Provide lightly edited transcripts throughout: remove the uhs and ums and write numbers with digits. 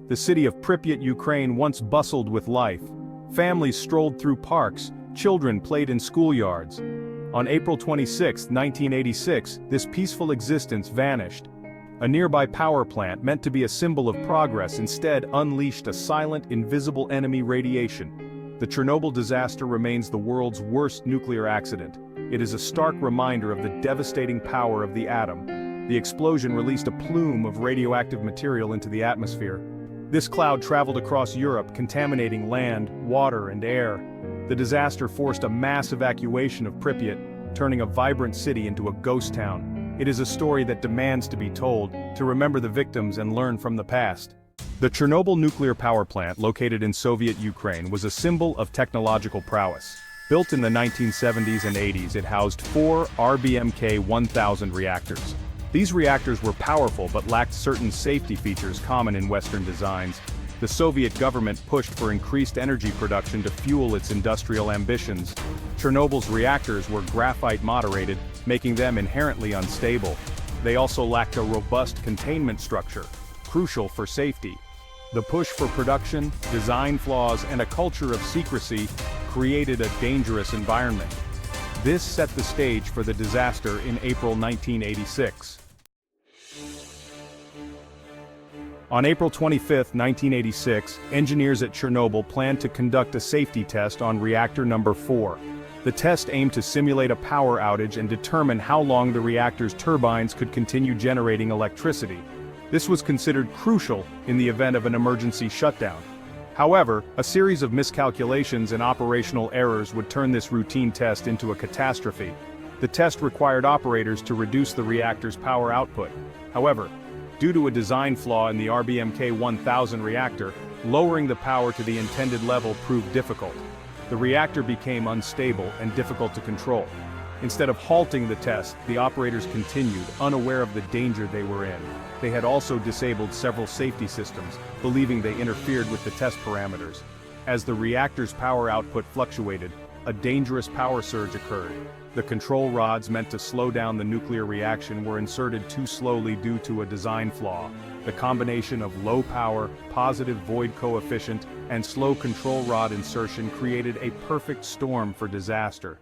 the city of Pripyat, Ukraine once bustled with life. Families strolled through parks, children played in schoolyards. On April 26, 1986, this peaceful existence vanished. A nearby power plant meant to be a symbol of progress instead unleashed a silent, invisible enemy radiation. The Chernobyl disaster remains the world's worst nuclear accident. It is a stark reminder of the devastating power of the atom. The explosion released a plume of radioactive material into the atmosphere. This cloud traveled across Europe, contaminating land, water, and air. The disaster forced a mass evacuation of Pripyat, turning a vibrant city into a ghost town. It is a story that demands to be told, to remember the victims and learn from the past. The Chernobyl nuclear power plant, located in Soviet Ukraine, was a symbol of technological prowess. Built in the 1970s and 80s, it housed 4 RBMK-1000 reactors. These reactors were powerful but lacked certain safety features common in Western designs. The Soviet government pushed for increased energy production to fuel its industrial ambitions. Chernobyl's reactors were graphite-moderated, making them inherently unstable. They also lacked a robust containment structure, crucial for safety. The push for production, design flaws, and a culture of secrecy created a dangerous environment. This set the stage for the disaster in April 1986. On April 25, 1986, engineers at Chernobyl planned to conduct a safety test on reactor number 4. The test aimed to simulate a power outage and determine how long the reactor's turbines could continue generating electricity. This was considered crucial in the event of an emergency shutdown. However, a series of miscalculations and operational errors would turn this routine test into a catastrophe. The test required operators to reduce the reactor's power output. However, due to a design flaw in the RBMK-1000 reactor, lowering the power to the intended level proved difficult. The reactor became unstable and difficult to control. Instead of halting the test, the operators continued, unaware of the danger they were in. They had also disabled several safety systems, believing they interfered with the test parameters. As the reactor's power output fluctuated, a dangerous power surge occurred. The control rods meant to slow down the nuclear reaction were inserted too slowly due to a design flaw. The combination of low power, positive void coefficient, and slow control rod insertion created a perfect storm for disaster.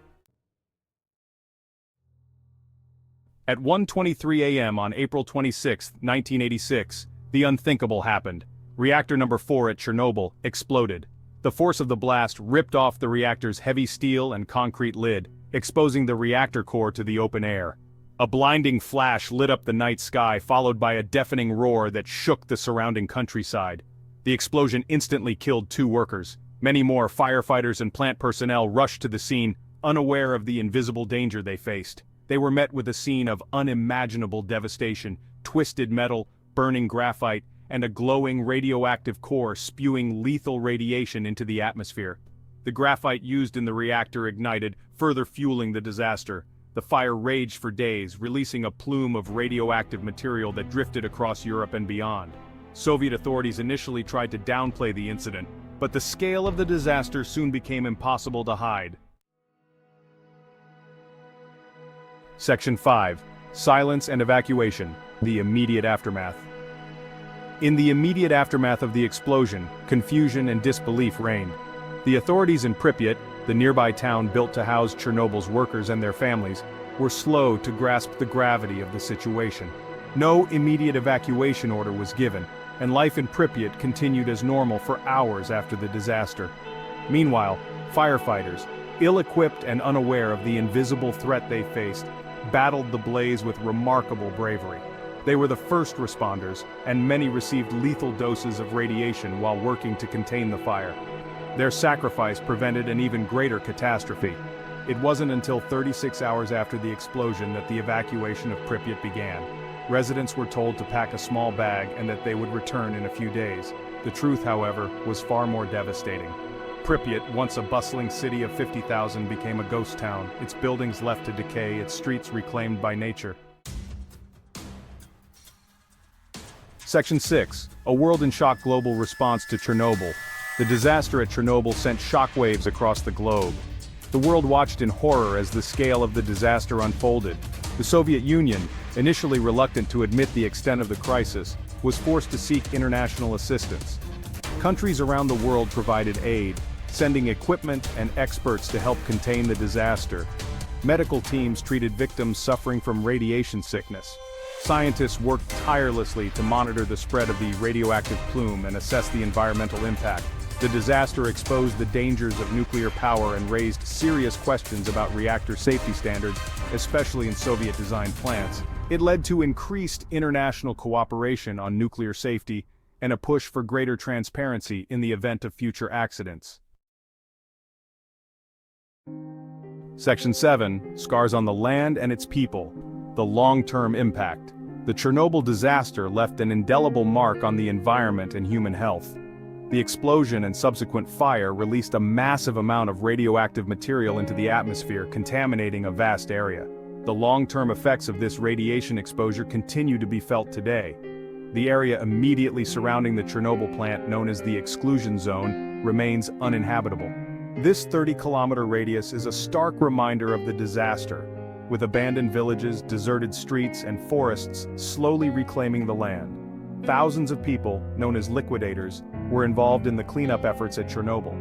At 1:23 a.m. on April 26, 1986, the unthinkable happened. Reactor number 4 at Chernobyl exploded. The force of the blast ripped off the reactor's heavy steel and concrete lid, exposing the reactor core to the open air. A blinding flash lit up the night sky, followed by a deafening roar that shook the surrounding countryside. The explosion instantly killed 2 workers. Many more firefighters and plant personnel rushed to the scene, unaware of the invisible danger they faced. They were met with a scene of unimaginable devastation: twisted metal, burning graphite, and a glowing radioactive core spewing lethal radiation into the atmosphere. The graphite used in the reactor ignited, further fueling the disaster. The fire raged for days, releasing a plume of radioactive material that drifted across Europe and beyond. Soviet authorities initially tried to downplay the incident, but the scale of the disaster soon became impossible to hide. Section 5. Silence and Evacuation. The immediate aftermath. In the immediate aftermath of the explosion, confusion and disbelief reigned. The authorities in Pripyat, the nearby town built to house Chernobyl's workers and their families, were slow to grasp the gravity of the situation. No immediate evacuation order was given, and life in Pripyat continued as normal for hours after the disaster. Meanwhile, firefighters, ill-equipped and unaware of the invisible threat they faced, battled the blaze with remarkable bravery. They were the first responders, and many received lethal doses of radiation while working to contain the fire. Their sacrifice prevented an even greater catastrophe. It wasn't until 36 hours after the explosion that the evacuation of Pripyat began. Residents were told to pack a small bag and that they would return in a few days. The truth, however, was far more devastating. Pripyat, once a bustling city of 50,000, became a ghost town, its buildings left to decay, its streets reclaimed by nature. Section 6. A world-in-shock global response to Chernobyl. The disaster at Chernobyl sent shockwaves across the globe. The world watched in horror as the scale of the disaster unfolded. The Soviet Union, initially reluctant to admit the extent of the crisis, was forced to seek international assistance. Countries around the world provided aid, sending equipment and experts to help contain the disaster. Medical teams treated victims suffering from radiation sickness. Scientists worked tirelessly to monitor the spread of the radioactive plume and assess the environmental impact. The disaster exposed the dangers of nuclear power and raised serious questions about reactor safety standards, especially in Soviet-designed plants. It led to increased international cooperation on nuclear safety and a push for greater transparency in the event of future accidents. Section 7. Scars on the land and its people. The long-term impact. The Chernobyl disaster left an indelible mark on the environment and human health. The explosion and subsequent fire released a massive amount of radioactive material into the atmosphere, contaminating a vast area. The long-term effects of this radiation exposure continue to be felt today. The area immediately surrounding the Chernobyl plant, known as the exclusion zone, remains uninhabitable. This 30-kilometer radius is a stark reminder of the disaster, with abandoned villages, deserted streets, and forests slowly reclaiming the land. Thousands of people, known as liquidators, were involved in the cleanup efforts at Chernobyl.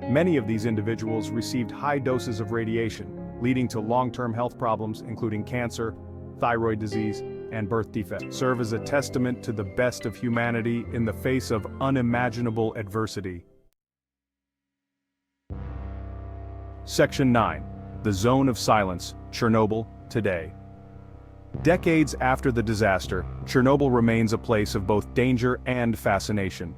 Many of these individuals received high doses of radiation, leading to long-term health problems including cancer, thyroid disease, and birth defects. Serve as a testament to the best of humanity in the face of unimaginable adversity. Section 9. The Zone of Silence, Chernobyl, today. Decades after the disaster, Chernobyl remains a place of both danger and fascination.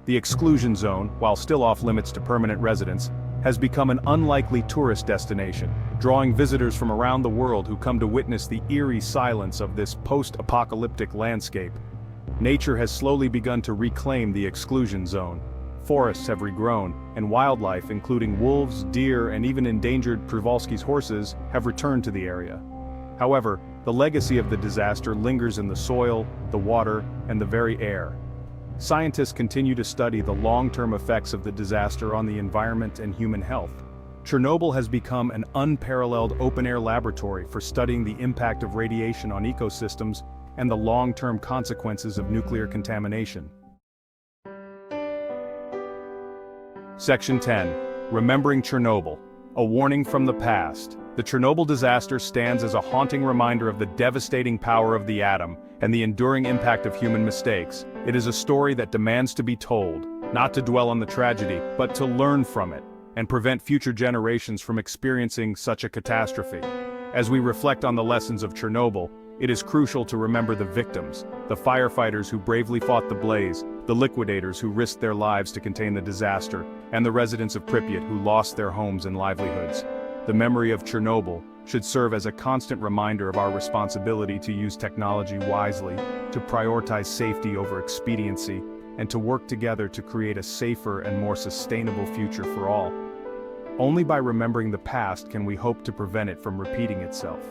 The exclusion zone, while still off-limits to permanent residents, has become an unlikely tourist destination, drawing visitors from around the world who come to witness the eerie silence of this post-apocalyptic landscape. Nature has slowly begun to reclaim the exclusion zone. Forests have regrown, and wildlife, including wolves, deer, and even endangered Przewalski's horses, have returned to the area. However, the legacy of the disaster lingers in the soil, the water, and the very air. Scientists continue to study the long-term effects of the disaster on the environment and human health. Chernobyl has become an unparalleled open-air laboratory for studying the impact of radiation on ecosystems and the long-term consequences of nuclear contamination. Section 10. Remembering Chernobyl. A warning from the past. The Chernobyl disaster stands as a haunting reminder of the devastating power of the atom and the enduring impact of human mistakes. It is a story that demands to be told, not to dwell on the tragedy, but to learn from it and prevent future generations from experiencing such a catastrophe. As we reflect on the lessons of Chernobyl, it is crucial to remember the victims, the firefighters who bravely fought the blaze, the liquidators who risked their lives to contain the disaster, and the residents of Pripyat who lost their homes and livelihoods. The memory of Chernobyl should serve as a constant reminder of our responsibility to use technology wisely, to prioritize safety over expediency, and to work together to create a safer and more sustainable future for all. Only by remembering the past can we hope to prevent it from repeating itself.